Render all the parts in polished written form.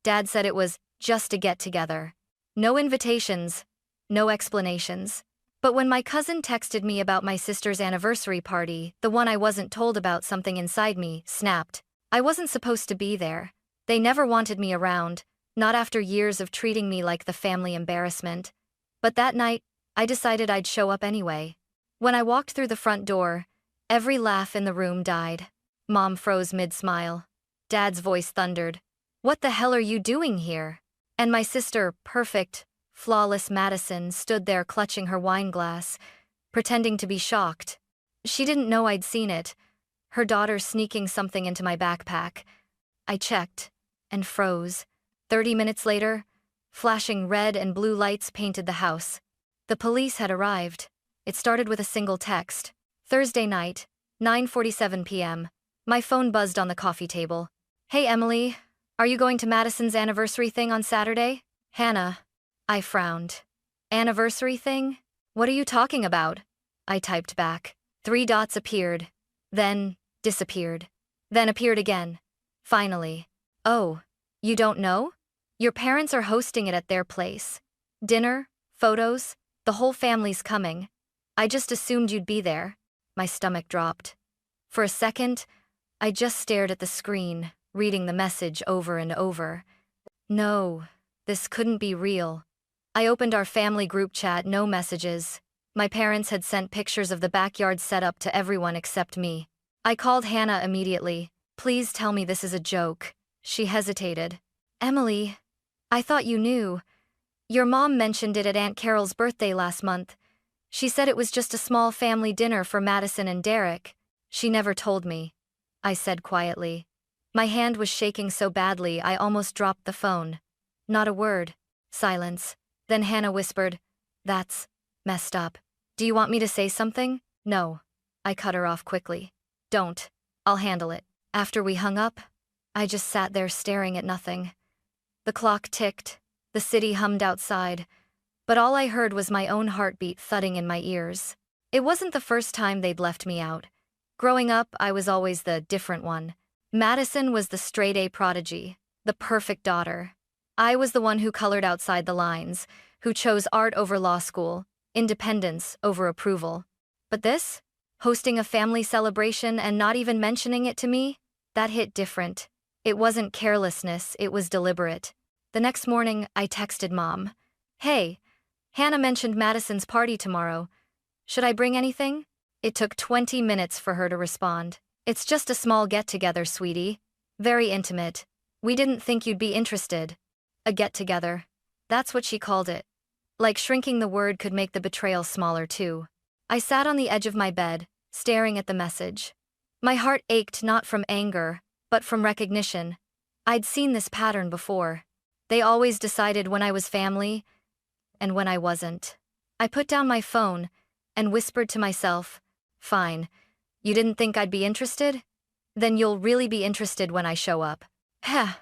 Dad said it was just a get-together. No invitations, no explanations. But when my cousin texted me about my sister's anniversary party, the one I wasn't told about, something inside me snapped. I wasn't supposed to be there. They never wanted me around, not after years of treating me like the family embarrassment. But that night, I decided I'd show up anyway. When I walked through the front door, every laugh in the room died. Mom froze mid-smile. Dad's voice thundered. "What the hell are you doing here?" And my sister, perfect, flawless Madison, stood there clutching her wine glass, pretending to be shocked. She didn't know I'd seen it, her daughter sneaking something into my backpack. I checked, and froze. 30 minutes later, flashing red and blue lights painted the house. The police had arrived. It started with a single text. Thursday night, 9:47 p.m. My phone buzzed on the coffee table. "Hey Emily, are you going to Madison's anniversary thing on Saturday?" "Hannah." I frowned. "Anniversary thing? What are you talking about?" I typed back. 3 dots appeared, then disappeared, then appeared again. Finally. "Oh, you don't know? Your parents are hosting it at their place. Dinner, photos, the whole family's coming. I just assumed you'd be there." My stomach dropped. For a second, I just stared at the screen, reading the message over and over. No, this couldn't be real. I opened our family group chat, no messages. My parents had sent pictures of the backyard setup to everyone except me. I called Hannah immediately. "Please tell me this is a joke." She hesitated. "Emily, I thought you knew. Your mom mentioned it at Aunt Carol's birthday last month. She said it was just a small family dinner for Madison and Derek." "She never told me," I said quietly. My hand was shaking so badly I almost dropped the phone. Not a word. Silence. Then Hannah whispered, "That's messed up. Do you want me to say something?" "No." I cut her off quickly. "Don't. I'll handle it." After we hung up, I just sat there staring at nothing. The clock ticked, the city hummed outside, but all I heard was my own heartbeat thudding in my ears. It wasn't the first time they'd left me out. Growing up, I was always the different one. Madison was the straight-A prodigy, the perfect daughter. I was the one who colored outside the lines, who chose art over law school, independence over approval. But this? Hosting a family celebration and not even mentioning it to me? That hit different. It wasn't carelessness, it was deliberate. The next morning, I texted Mom. "Hey, Hannah mentioned Madison's party tomorrow. Should I bring anything?" It took 20 minutes for her to respond. "It's just a small get-together, sweetie. Very intimate. We didn't think you'd be interested." A get-together. That's what she called it. Like shrinking the word could make the betrayal smaller too. I sat on the edge of my bed, staring at the message. My heart ached not from anger, but from recognition. I'd seen this pattern before. They always decided when I was family, and when I wasn't. I put down my phone and whispered to myself, "Fine, you didn't think I'd be interested? Then you'll really be interested when I show up." Heh.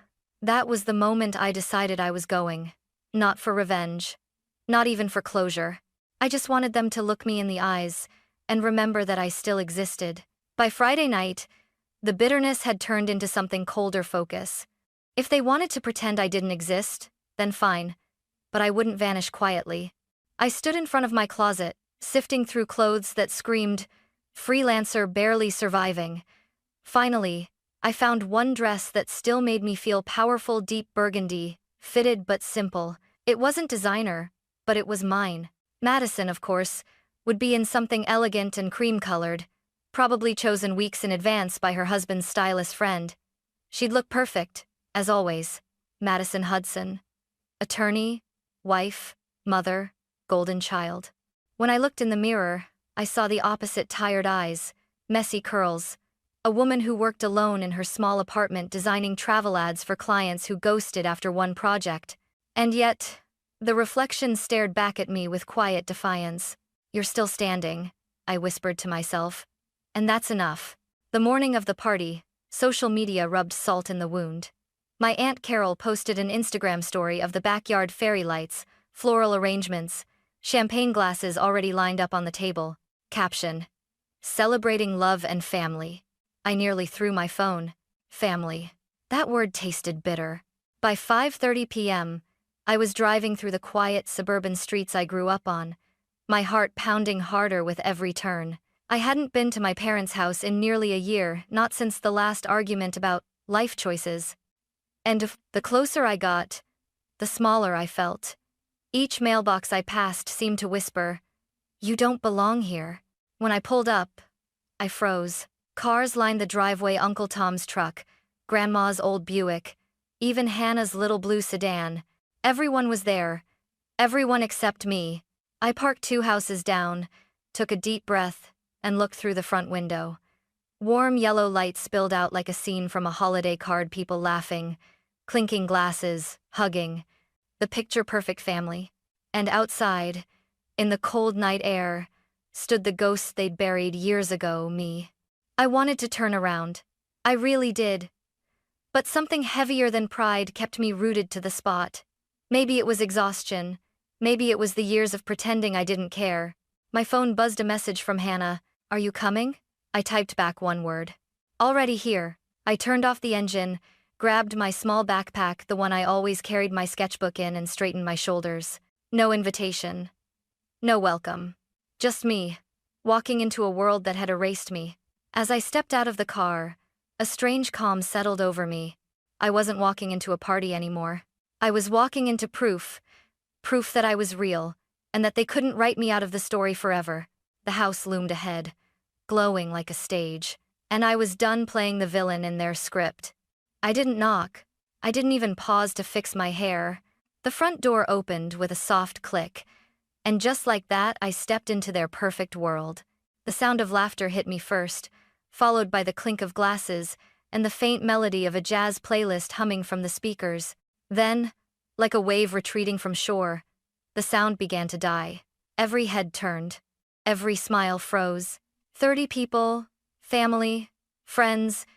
That was the moment I decided I was going. Not for revenge. Not even for closure. I just wanted them to look me in the eyes and remember that I still existed. By Friday night, the bitterness had turned into something colder focus. If they wanted to pretend I didn't exist, then fine. But I wouldn't vanish quietly. I stood in front of my closet, sifting through clothes that screamed, "Freelancer barely surviving." Finally, I found one dress that still made me feel powerful, deep burgundy, fitted but simple. It wasn't designer, but it was mine. Madison, of course, would be in something elegant and cream-colored, probably chosen weeks in advance by her husband's stylist friend. She'd look perfect, as always. Madison Hudson. Attorney, wife, mother, golden child. When I looked in the mirror, I saw the opposite: tired eyes, messy curls, a woman who worked alone in her small apartment designing travel ads for clients who ghosted after one project. And yet, the reflection stared back at me with quiet defiance. "You're still standing," I whispered to myself. "And that's enough." The morning of the party, social media rubbed salt in the wound. My Aunt Carol posted an Instagram story of the backyard fairy lights, floral arrangements, champagne glasses already lined up on the table. Caption: "Celebrating love and family." I nearly threw my phone. Family. That word tasted bitter. By 5:30 p.m., I was driving through the quiet suburban streets I grew up on, my heart pounding harder with every turn. I hadn't been to my parents' house in nearly a year, not since the last argument about life choices. And the closer I got, the smaller I felt. Each mailbox I passed seemed to whisper, "You don't belong here." When I pulled up, I froze. Cars lined the driveway, Uncle Tom's truck, Grandma's old Buick, even Hannah's little blue sedan. Everyone was there. Everyone except me. I parked 2 houses down, took a deep breath, and looked through the front window. Warm yellow light spilled out like a scene from a holiday card, people laughing, clinking glasses, hugging. The picture-perfect family. And outside, in the cold night air, stood the ghost they'd buried years ago, me. I wanted to turn around. I really did. But something heavier than pride kept me rooted to the spot. Maybe it was exhaustion. Maybe it was the years of pretending I didn't care. My phone buzzed, a message from Hannah. "Are you coming?" I typed back one word. "Already here." I turned off the engine, grabbed my small backpack, the one I always carried my sketchbook in, and straightened my shoulders. No invitation. No welcome. Just me, walking into a world that had erased me. As I stepped out of the car, a strange calm settled over me. I wasn't walking into a party anymore. I was walking into proof that I was real, and that they couldn't write me out of the story forever. The house loomed ahead, glowing like a stage, and I was done playing the villain in their script. I didn't knock. I didn't even pause to fix my hair. The front door opened with a soft click, and just like that, I stepped into their perfect world. The sound of laughter hit me first, followed by the clink of glasses and the faint melody of a jazz playlist humming from the speakers. Then, like a wave retreating from shore, the sound began to die. Every head turned. Every smile froze. 30 people, family, friends,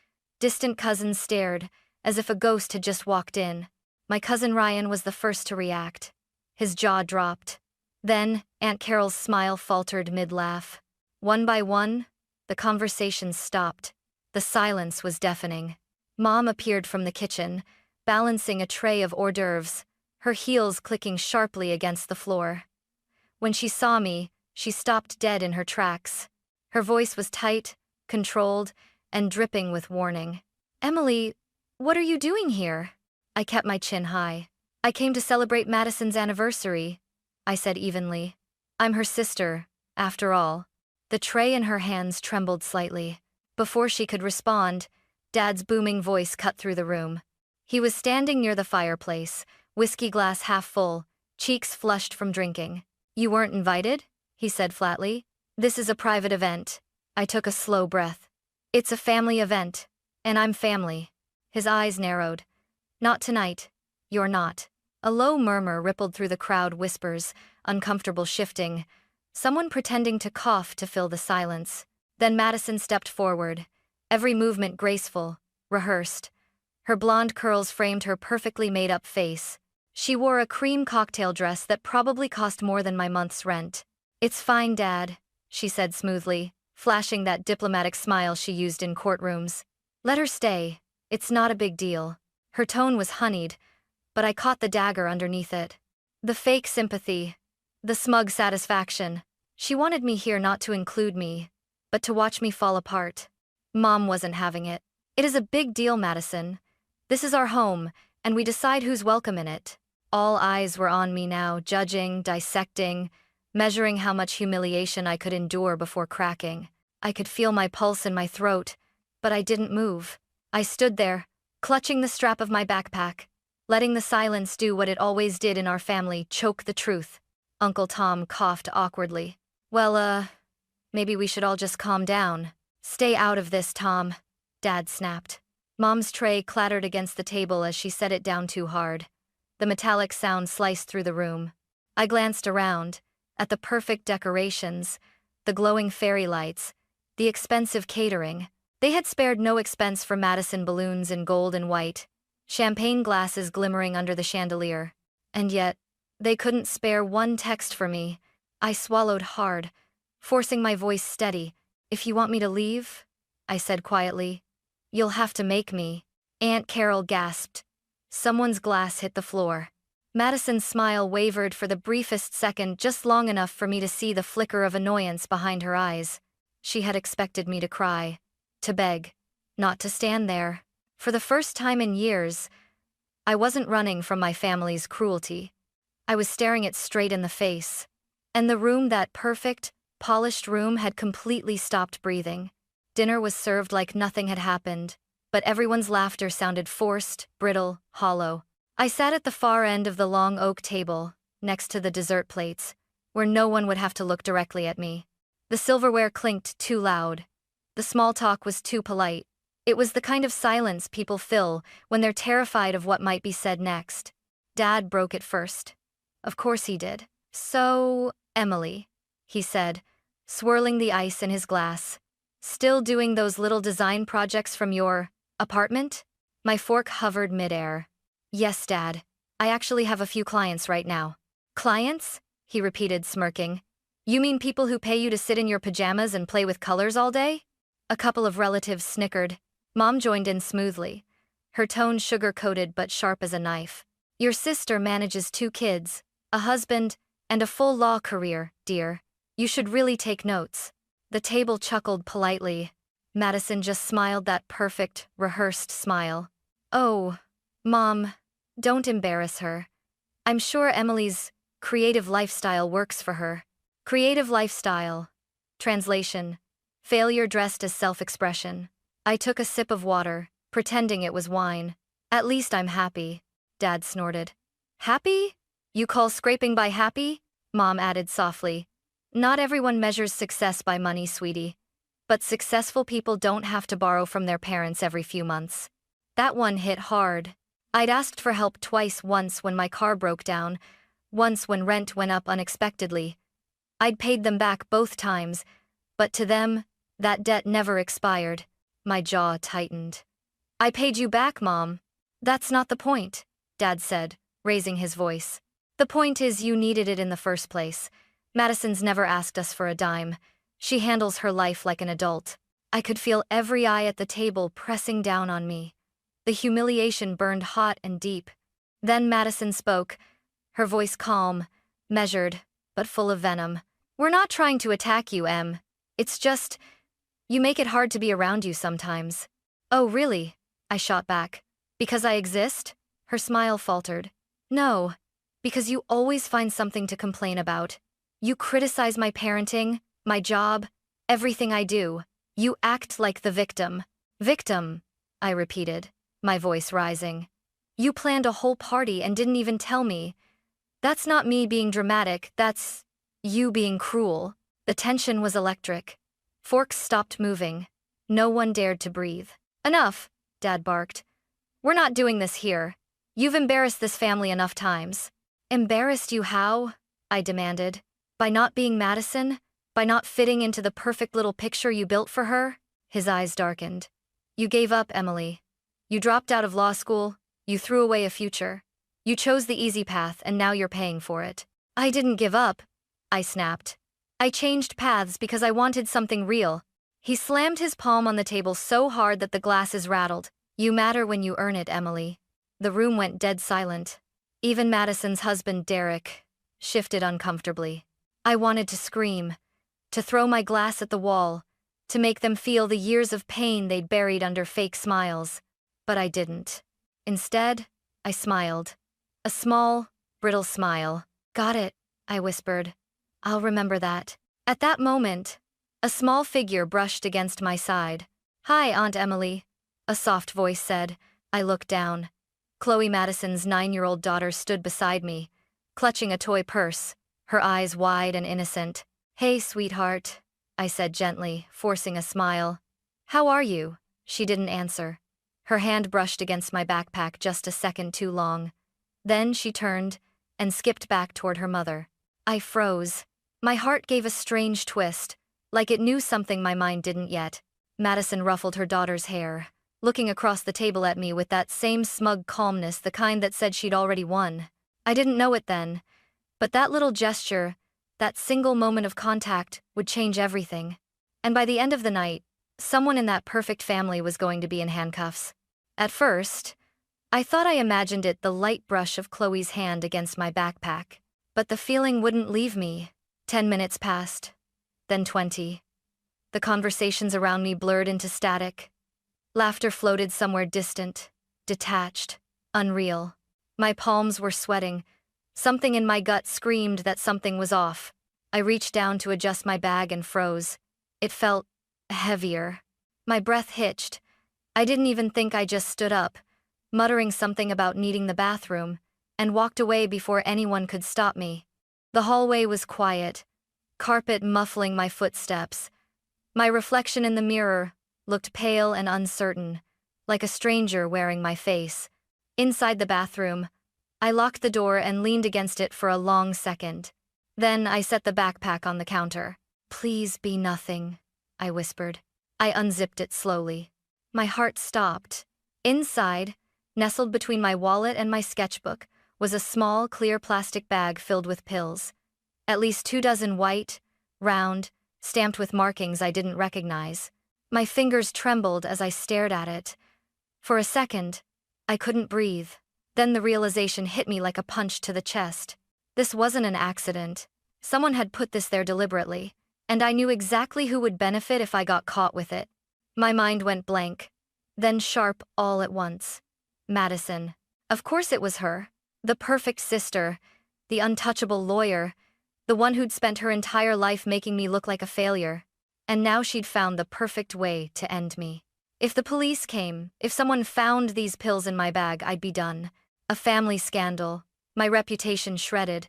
distant cousins stared, as if a ghost had just walked in. My cousin Ryan was the first to react. His jaw dropped. Then, Aunt Carol's smile faltered mid-laugh. One by one, the conversations stopped. The silence was deafening. Mom appeared from the kitchen, balancing a tray of hors d'oeuvres, her heels clicking sharply against the floor. When she saw me, she stopped dead in her tracks. Her voice was tight, controlled, and dripping with warning. "Emily, what are you doing here?" I kept my chin high. "I came to celebrate Madison's anniversary," I said evenly. "I'm her sister, after all." The tray in her hands trembled slightly. Before she could respond, Dad's booming voice cut through the room. He was standing near the fireplace, whiskey glass half full, cheeks flushed from drinking. "You weren't invited?" he said flatly. "This is a private event." I took a slow breath. "It's a family event, and I'm family." His eyes narrowed. "Not tonight. You're not." A low murmur rippled through the crowd, whispers, uncomfortable shifting, someone pretending to cough to fill the silence. Then Madison stepped forward, every movement graceful, rehearsed. Her blonde curls framed her perfectly made-up face. She wore a cream cocktail dress that probably cost more than my month's rent. "It's fine, Dad," she said smoothly, flashing that diplomatic smile she used in courtrooms. "Let her stay. It's not a big deal." Her tone was honeyed, but I caught the dagger underneath it. The fake sympathy, the smug satisfaction. She wanted me here not to include me, but to watch me fall apart. Mom wasn't having it. "It is a big deal, Madison. This is our home, and we decide who's welcome in it." All eyes were on me now, judging, dissecting, measuring how much humiliation I could endure before cracking. I could feel my pulse in my throat, but I didn't move. I stood there, clutching the strap of my backpack, letting the silence do what it always did in our family, choke the truth. Uncle Tom coughed awkwardly. "Well, maybe we should all just calm down." "Stay out of this, Tom," Dad snapped. Mom's tray clattered against the table as she set it down too hard. The metallic sound sliced through the room. I glanced around, at the perfect decorations, the glowing fairy lights, the expensive catering. They had spared no expense for Madison balloons in gold and white, champagne glasses glimmering under the chandelier. And yet, they couldn't spare one text for me. I swallowed hard, forcing my voice steady. "If you want me to leave," I said quietly, "you'll have to make me." Aunt Carol gasped. Someone's glass hit the floor. Madison's smile wavered for the briefest second, just long enough for me to see the flicker of annoyance behind her eyes. She had expected me to cry, to beg, not to stand there. For the first time in years, I wasn't running from my family's cruelty. I was staring it straight in the face. And the room, that perfect, polished room, had completely stopped breathing. Dinner was served like nothing had happened, but everyone's laughter sounded forced, brittle, hollow. I sat at the far end of the long oak table, next to the dessert plates, where no one would have to look directly at me. The silverware clinked too loud. The small talk was too polite. It was the kind of silence people fill when they're terrified of what might be said next. Dad broke it first. Of course he did. "So, Emily," he said, swirling the ice in his glass. "Still doing those little design projects from your apartment?" My fork hovered midair. "Yes, Dad. I actually have a few clients right now." "Clients?" he repeated, smirking. "You mean people who pay you to sit in your pajamas and play with colors all day?" A couple of relatives snickered. Mom joined in smoothly, her tone sugar-coated but sharp as a knife. "Your sister manages 2 kids, a husband, and a full law career, dear. You should really take notes." The table chuckled politely. Madison just smiled, that perfect, rehearsed smile. "Oh, Mom, don't embarrass her. I'm sure Emily's creative lifestyle works for her." Creative lifestyle. Translation: failure dressed as self-expression. I took a sip of water, pretending it was wine. "At least I'm happy," Dad snorted. "Happy? You call scraping by happy?" Mom added softly. "Not everyone measures success by money, sweetie. But successful people don't have to borrow from their parents every few months." That one hit hard. I'd asked for help twice, once when my car broke down, once when rent went up unexpectedly. I'd paid them back both times, but to them, that debt never expired. My jaw tightened. "I paid you back, Mom." "That's not the point," Dad said, raising his voice. "The point is you needed it in the first place. Madison's never asked us for a dime. She handles her life like an adult." I could feel every eye at the table pressing down on me. The humiliation burned hot and deep. Then Madison spoke, her voice calm, measured, but full of venom. "We're not trying to attack you, Em. It's just, you make it hard to be around you sometimes." "Oh, really?" I shot back. "Because I exist?" Her smile faltered. "No, because you always find something to complain about. You criticize my parenting, my job, everything I do. You act like the victim." "Victim," I repeated, my voice rising. "You planned a whole party and didn't even tell me. That's not me being dramatic, that's you being cruel." The tension was electric. Forks stopped moving. No one dared to breathe. "Enough," Dad barked. "We're not doing this here. You've embarrassed this family enough times." "Embarrassed you how?" I demanded. "By not being Madison? By not fitting into the perfect little picture you built for her?" His eyes darkened. "You gave up, Emily. You dropped out of law school, you threw away a future. You chose the easy path and now you're paying for it." "I didn't give up," I snapped. "I changed paths because I wanted something real." He slammed his palm on the table so hard that the glasses rattled. "You matter when you earn it, Emily." The room went dead silent. Even Madison's husband, Derek, shifted uncomfortably. I wanted to scream, to throw my glass at the wall, to make them feel the years of pain they'd buried under fake smiles. But I didn't. Instead, I smiled. A small, brittle smile. "Got it," I whispered. "I'll remember that." At that moment, a small figure brushed against my side. "Hi, Aunt Emily," a soft voice said. I looked down. Chloe Madison's 9-year-old daughter stood beside me, clutching a toy purse, her eyes wide and innocent. "Hey, sweetheart," I said gently, forcing a smile. "How are you?" She didn't answer. Her hand brushed against my backpack just a second too long. Then she turned and skipped back toward her mother. I froze. My heart gave a strange twist, like it knew something my mind didn't yet. Madison ruffled her daughter's hair, looking across the table at me with that same smug calmness, the kind that said she'd already won. I didn't know it then, but that little gesture, that single moment of contact, would change everything. And by the end of the night, someone in that perfect family was going to be in handcuffs. At first, I thought I imagined it, the light brush of Chloe's hand against my backpack. But the feeling wouldn't leave me. 10 minutes passed. Then 20. The conversations around me blurred into static. Laughter floated somewhere distant, detached, unreal. My palms were sweating. Something in my gut screamed that something was off. I reached down to adjust my bag and froze. It felt heavier. My breath hitched. I didn't even think. I just stood up, muttering something about needing the bathroom, and walked away before anyone could stop me. The hallway was quiet, carpet muffling my footsteps. My reflection in the mirror looked pale and uncertain, like a stranger wearing my face. Inside the bathroom, I locked the door and leaned against it for a long second. Then I set the backpack on the counter. "Please be nothing," I whispered. I unzipped it slowly. My heart stopped. Inside, nestled between my wallet and my sketchbook, was a small, clear plastic bag filled with pills. At least 24 white, round, stamped with markings I didn't recognize. My fingers trembled as I stared at it. For a second, I couldn't breathe. Then the realization hit me like a punch to the chest. This wasn't an accident. Someone had put this there deliberately, and I knew exactly who would benefit if I got caught with it. My mind went blank, then sharp all at once. Madison. Of course it was her. The perfect sister, the untouchable lawyer, the one who'd spent her entire life making me look like a failure. And now she'd found the perfect way to end me. If the police came, if someone found these pills in my bag, I'd be done. A family scandal, my reputation shredded,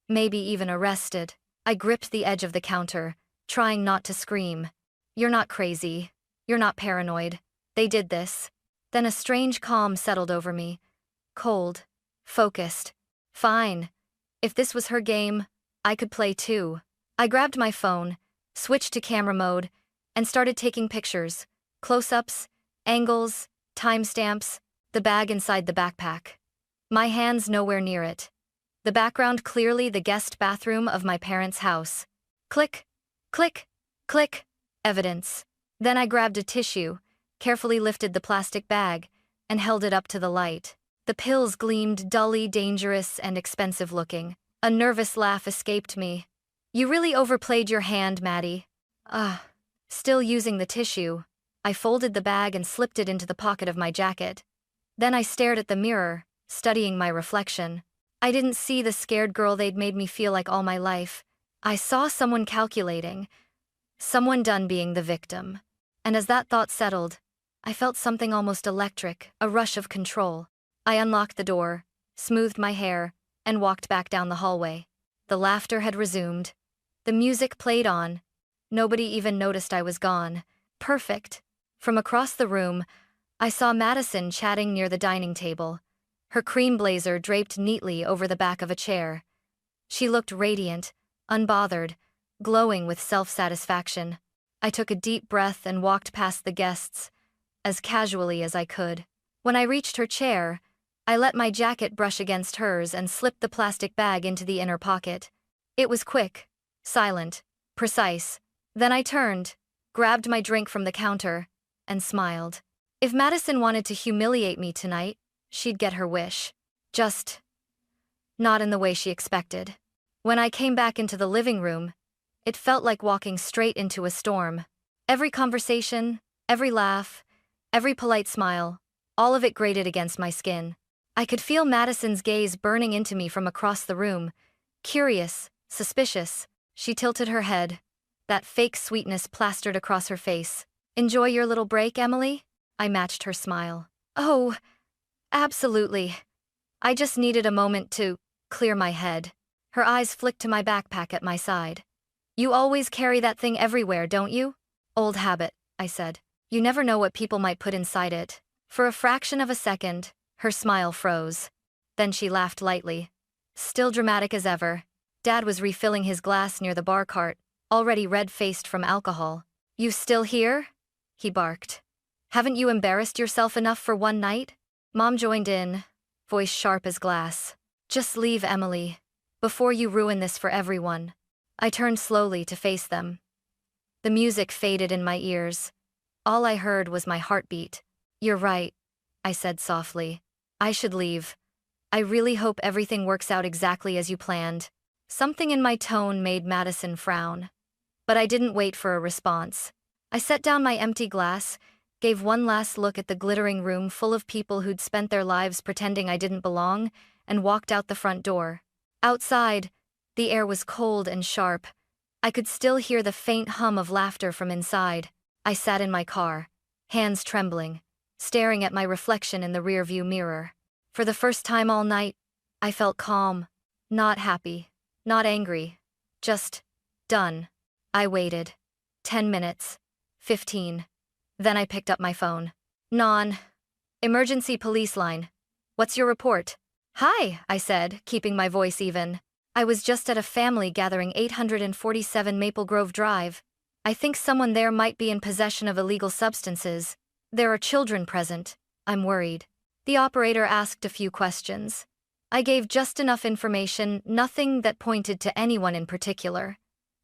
maybe even arrested. I gripped the edge of the counter, trying not to scream. "You're not crazy. You're not paranoid. They did this." Then a strange calm settled over me. Cold. Focused. Fine. If this was her game, I could play too. I grabbed my phone, switched to camera mode, and started taking pictures. Close-ups, angles, timestamps, the bag inside the backpack. My hands nowhere near it. The background clearly the guest bathroom of my parents' house. Click, click, click, evidence. Then I grabbed a tissue, carefully lifted the plastic bag, and held it up to the light. The pills gleamed dully, dangerous and expensive looking. A nervous laugh escaped me. "You really overplayed your hand, Maddie." Still using the tissue, I folded the bag and slipped it into the pocket of my jacket. Then I stared at the mirror, studying my reflection. I didn't see the scared girl they'd made me feel like all my life. I saw someone calculating, someone done being the victim. And as that thought settled, I felt something almost electric, a rush of control. I unlocked the door, smoothed my hair, and walked back down the hallway. The laughter had resumed. The music played on. Nobody even noticed I was gone. Perfect. From across the room, I saw Madison chatting near the dining table, her cream blazer draped neatly over the back of a chair. She looked radiant, unbothered, glowing with self-satisfaction. I took a deep breath and walked past the guests, as casually as I could. When I reached her chair, I let my jacket brush against hers and slipped the plastic bag into the inner pocket. It was quick, silent, precise. Then I turned, grabbed my drink from the counter, and smiled. If Madison wanted to humiliate me tonight, she'd get her wish. Just not in the way she expected. When I came back into the living room, it felt like walking straight into a storm. Every conversation, every laugh, every polite smile, all of it grated against my skin. I could feel Madison's gaze burning into me from across the room. Curious, suspicious. She tilted her head, that fake sweetness plastered across her face. "Enjoy your little break, Emily?" I matched her smile. "Oh, absolutely. I just needed a moment to clear my head." Her eyes flicked to my backpack at my side. "You always carry that thing everywhere, don't you?" "Old habit," I said. "You never know what people might put inside it." For a fraction of a second, her smile froze. Then she laughed lightly. Still dramatic as ever. Dad was refilling his glass near the bar cart, already red-faced from alcohol. "You still here?" he barked. "Haven't you embarrassed yourself enough for one night?" Mom joined in, voice sharp as glass. "Just leave, Emily, before you ruin this for everyone." I turned slowly to face them. The music faded in my ears. All I heard was my heartbeat. "You're right," I said softly. I should leave. I really hope everything works out exactly as you planned. Something in my tone made Madison frown. But I didn't wait for a response. I set down my empty glass, gave one last look at the glittering room full of people who'd spent their lives pretending I didn't belong, and walked out the front door. Outside, the air was cold and sharp. I could still hear the faint hum of laughter from inside. I sat in my car, hands trembling, staring at my reflection in the rearview mirror. For the first time all night, I felt calm, not happy, not angry, just done. I waited. 10 minutes. 15. Then I picked up my phone. Non. Emergency police line. What's your report? Hi, I said, keeping my voice even. I was just at a family gathering 847 Maple Grove Drive. I think someone there might be in possession of illegal substances. There are children present. I'm worried. The operator asked a few questions. I gave just enough information, nothing that pointed to anyone in particular.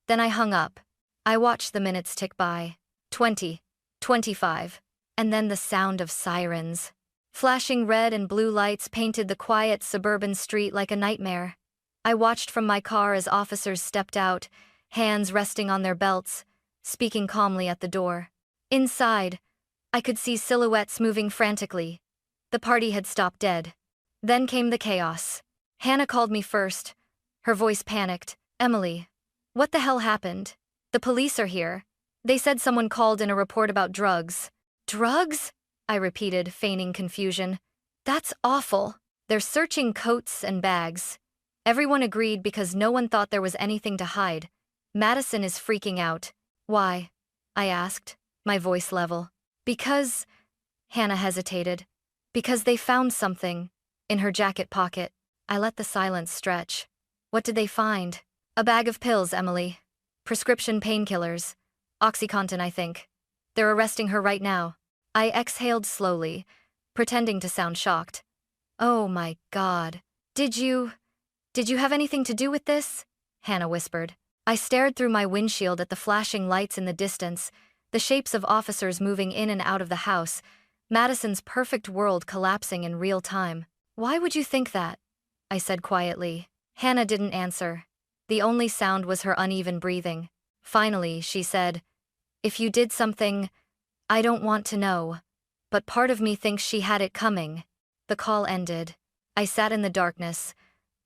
Then I hung up. I watched the minutes tick by. 20, 25, and then the sound of sirens. Flashing red and blue lights painted the quiet suburban street like a nightmare. I watched from my car as officers stepped out, hands resting on their belts, speaking calmly at the door. Inside, I could see silhouettes moving frantically. The party had stopped dead. Then came the chaos. Hannah called me first. Her voice panicked. Emily, what the hell happened? The police are here. They said someone called in a report about drugs. Drugs? I repeated, feigning confusion. That's awful. They're searching coats and bags. Everyone agreed because no one thought there was anything to hide. Madison is freaking out. Why? I asked, my voice level. Because... Hannah hesitated. Because they found something. In her jacket pocket. I let the silence stretch. What did they find? A bag of pills, Emily. Prescription painkillers. OxyContin, I think. They're arresting her right now. I exhaled slowly, pretending to sound shocked. Oh my God. Did you have anything to do with this? Hannah whispered. I stared through my windshield at the flashing lights in the distance, the shapes of officers moving in and out of the house, Madison's perfect world collapsing in real time. Why would you think that? I said quietly. Hannah didn't answer. The only sound was her uneven breathing. Finally, she said, if you did something, I don't want to know. But part of me thinks she had it coming. The call ended. I sat in the darkness,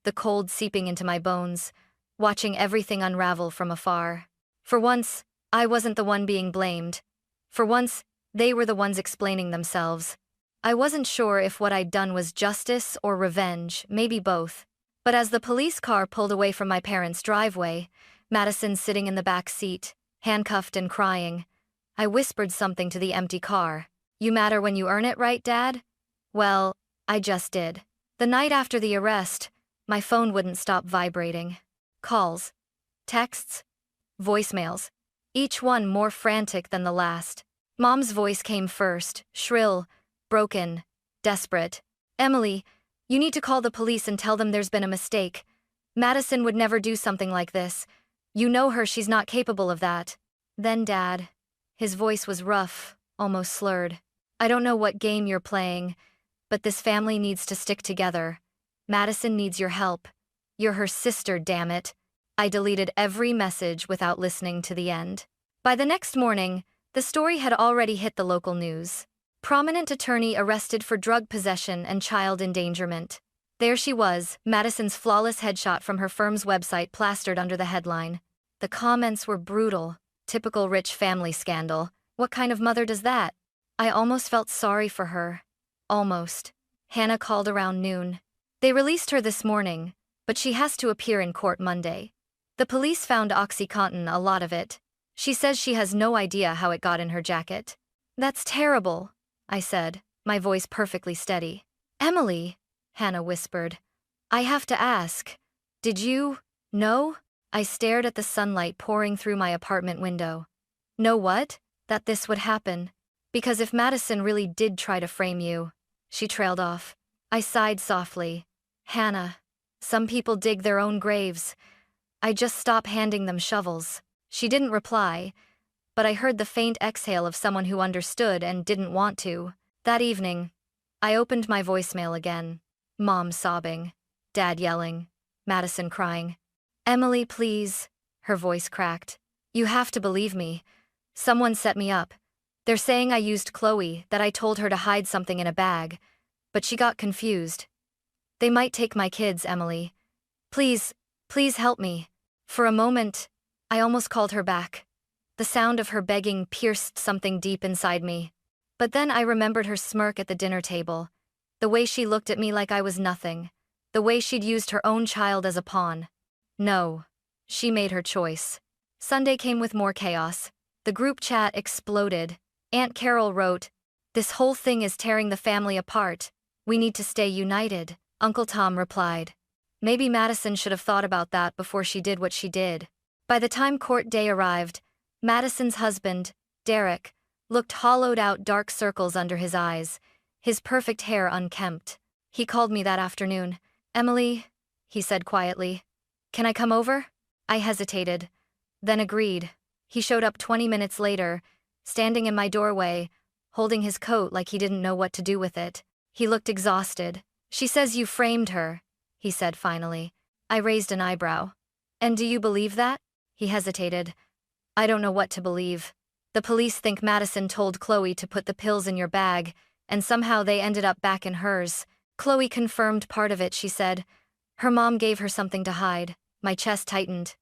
the cold seeping into my bones, watching everything unravel from afar. For once, I wasn't the one being blamed. For once, they were the ones explaining themselves. I wasn't sure if what I'd done was justice or revenge, maybe both. But as the police car pulled away from my parents' driveway, Madison sitting in the back seat, handcuffed and crying, I whispered something to the empty car. You matter when you earn it, right, Dad? Well, I just did. The night after the arrest, my phone wouldn't stop vibrating. Calls, texts, voicemails, each one more frantic than the last. Mom's voice came first, shrill, broken, desperate. Emily, you need to call the police and tell them there's been a mistake. Madison would never do something like this. You know her, she's not capable of that. Then Dad. His voice was rough, almost slurred. I don't know what game you're playing, but this family needs to stick together. Madison needs your help. You're her sister, damn it. I deleted every message without listening to the end. By the next morning, the story had already hit the local news. Prominent attorney arrested for drug possession and child endangerment. There she was, Madison's flawless headshot from her firm's website plastered under the headline. The comments were brutal. Typical rich family scandal. What kind of mother does that? I almost felt sorry for her. Almost. Hannah called around noon. They released her this morning, but she has to appear in court Monday. The police found OxyContin, a lot of it. She says she has no idea how it got in her jacket. That's terrible, I said, my voice perfectly steady. Emily, Hannah whispered. I have to ask. Did you know? I stared at the sunlight pouring through my apartment window. Know what? That this would happen. Because if Madison really did try to frame you. She trailed off. I sighed softly. Hannah, some people dig their own graves. I just stop handing them shovels. She didn't reply, but I heard the faint exhale of someone who understood and didn't want to. That evening, I opened my voicemail again. Mom sobbing. Dad yelling. Madison crying. Emily, please. Her voice cracked. You have to believe me. Someone set me up. They're saying I used Chloe, that I told her to hide something in a bag. But she got confused. They might take my kids, Emily. Please, please help me. For a moment, I almost called her back. The sound of her begging pierced something deep inside me. But then I remembered her smirk at the dinner table. The way she looked at me like I was nothing. The way she'd used her own child as a pawn. No. She made her choice. Sunday came with more chaos. The group chat exploded. Aunt Carol wrote, "This whole thing is tearing the family apart. We need to stay united." Uncle Tom replied, "Maybe Madison should have thought about that before she did what she did." By the time court day arrived, Madison's husband, Derek, looked hollowed out, dark circles under his eyes, his perfect hair unkempt. He called me that afternoon. "Emily," he said quietly, "can I come over?" I hesitated, then agreed. He showed up 20 minutes later, standing in my doorway, holding his coat like he didn't know what to do with it. He looked exhausted. "She says you framed her," he said finally. I raised an eyebrow. "And do you believe that?" He hesitated. "I don't know what to believe. The police think Madison told Chloe to put the pills in your bag, and somehow they ended up back in hers. Chloe confirmed part of it," she said. "Her mom gave her something to hide." My chest tightened.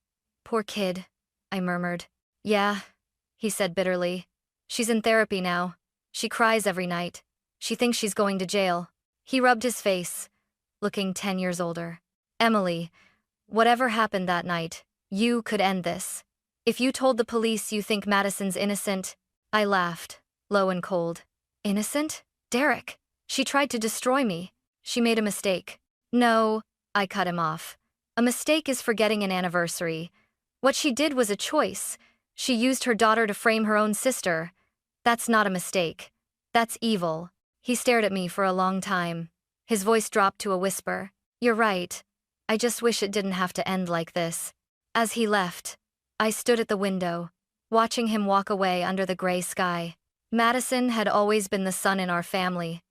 "Poor kid," I murmured. "Yeah," he said bitterly. "She's in therapy now. She cries every night. She thinks she's going to jail." He rubbed his face, looking 10 years older. "Emily, whatever happened that night, you could end this. If you told the police you think Madison's innocent..." I laughed, low and cold. "Innocent? Derek. She tried to destroy me. She made a mistake." "No," I cut him off. "A mistake is forgetting an anniversary. What she did was a choice. She used her daughter to frame her own sister. That's not a mistake. That's evil." He stared at me for a long time. His voice dropped to a whisper. "You're right. I just wish it didn't have to end like this." As he left, I stood at the window, watching him walk away under the gray sky. Madison had always been the sun in our family.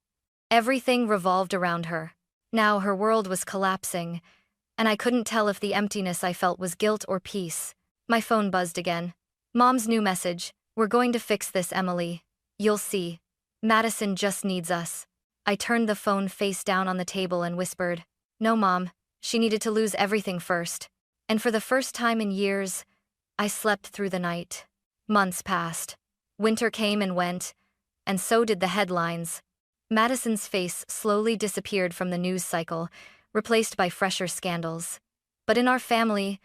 Everything revolved around her. Now her world was collapsing, and I couldn't tell if the emptiness I felt was guilt or peace. My phone buzzed again. Mom's new message: "We're going to fix this, Emily. You'll see. Madison just needs us." I turned the phone face down on the table and whispered, "No, Mom. She needed to lose everything first." And for the first time in years, I slept through the night. Months passed. Winter came and went, and so did the headlines. Madison's face slowly disappeared from the news cycle, replaced by fresher scandals. But in our family,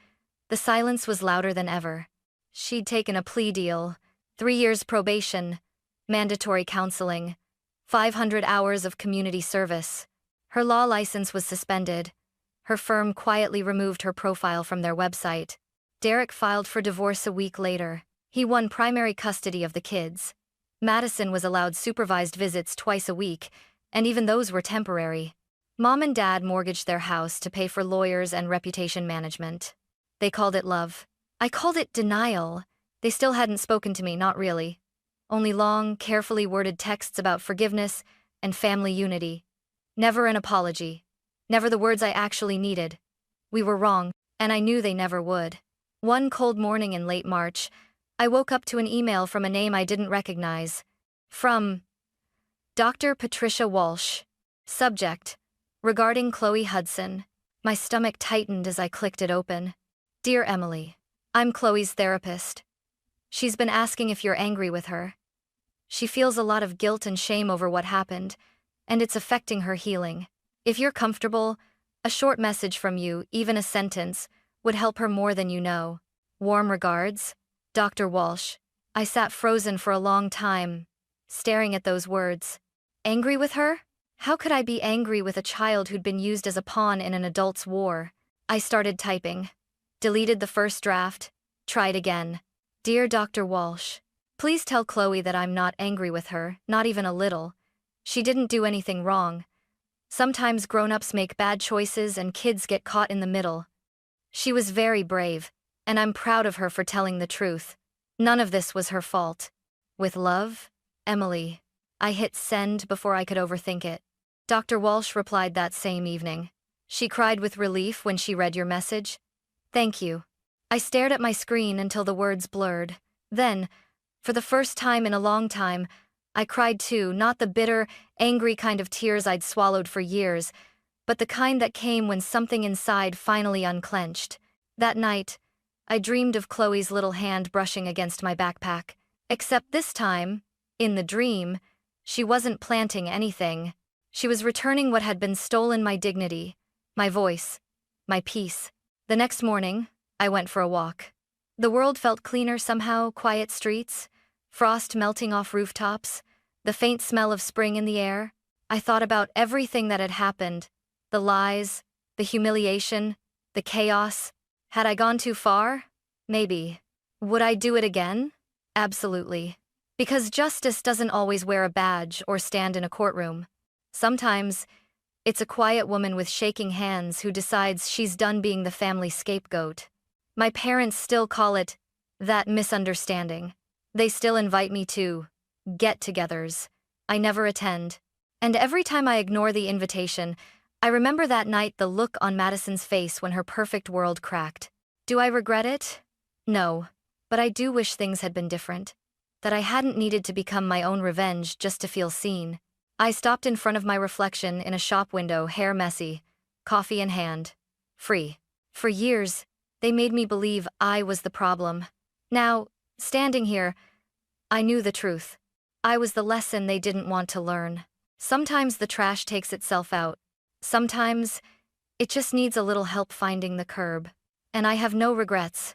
the silence was louder than ever. She'd taken a plea deal, 3 years probation, mandatory counseling, 500 hours of community service. Her law license was suspended. Her firm quietly removed her profile from their website. Derek filed for divorce a week later. He won primary custody of the kids. Madison was allowed supervised visits twice a week, and even those were temporary. Mom and Dad mortgaged their house to pay for lawyers and reputation management. They called it love. I called it denial. They still hadn't spoken to me, not really. Only long, carefully worded texts about forgiveness and family unity. Never an apology. Never the words I actually needed. We were wrong, and I knew they never would. One cold morning in late March, I woke up to an email from a name I didn't recognize. From Dr. Patricia Walsh. Subject: regarding Chloe Hudson. My stomach tightened as I clicked it open. "Dear Emily, I'm Chloe's therapist. She's been asking if you're angry with her. She feels a lot of guilt and shame over what happened, and it's affecting her healing. If you're comfortable, a short message from you, even a sentence, would help her more than you know. Warm regards, Dr. Walsh." I sat frozen for a long time, staring at those words. Angry with her? How could I be angry with a child who'd been used as a pawn in an adult's war? I started typing. Deleted the first draft. Tried again. "Dear Dr. Walsh, please tell Chloe that I'm not angry with her, not even a little. She didn't do anything wrong. Sometimes grown-ups make bad choices and kids get caught in the middle. She was very brave, and I'm proud of her for telling the truth. None of this was her fault. With love, Emily." I hit send before I could overthink it. Dr. Walsh replied that same evening. She cried with relief when she read your message. Thank you. I stared at my screen until the words blurred. Then, for the first time in a long time, I cried too, not the bitter, angry kind of tears I'd swallowed for years, but the kind that came when something inside finally unclenched. That night, I dreamed of Chloe's little hand brushing against my backpack. Except this time, in the dream, she wasn't planting anything. She was returning what had been stolen: my dignity, my voice, my peace. The next morning, I went for a walk. The world felt cleaner somehow: quiet streets, frost melting off rooftops, the faint smell of spring in the air. I thought about everything that had happened, the lies, the humiliation, the chaos. Had I gone too far? Maybe. Would I do it again? Absolutely. Because justice doesn't always wear a badge or stand in a courtroom. Sometimes, it's a quiet woman with shaking hands who decides she's done being the family scapegoat. My parents still call it that misunderstanding. They still invite me to get-togethers. I never attend. And every time I ignore the invitation, I remember that night, the look on Madison's face when her perfect world cracked. Do I regret it? No. But I do wish things had been different. That I hadn't needed to become my own revenge just to feel seen. I stopped in front of my reflection in a shop window, hair messy, coffee in hand. Free. For years, they made me believe I was the problem. Now, standing here, I knew the truth. I was the lesson they didn't want to learn. Sometimes the trash takes itself out. Sometimes, it just needs a little help finding the curb. And I have no regrets.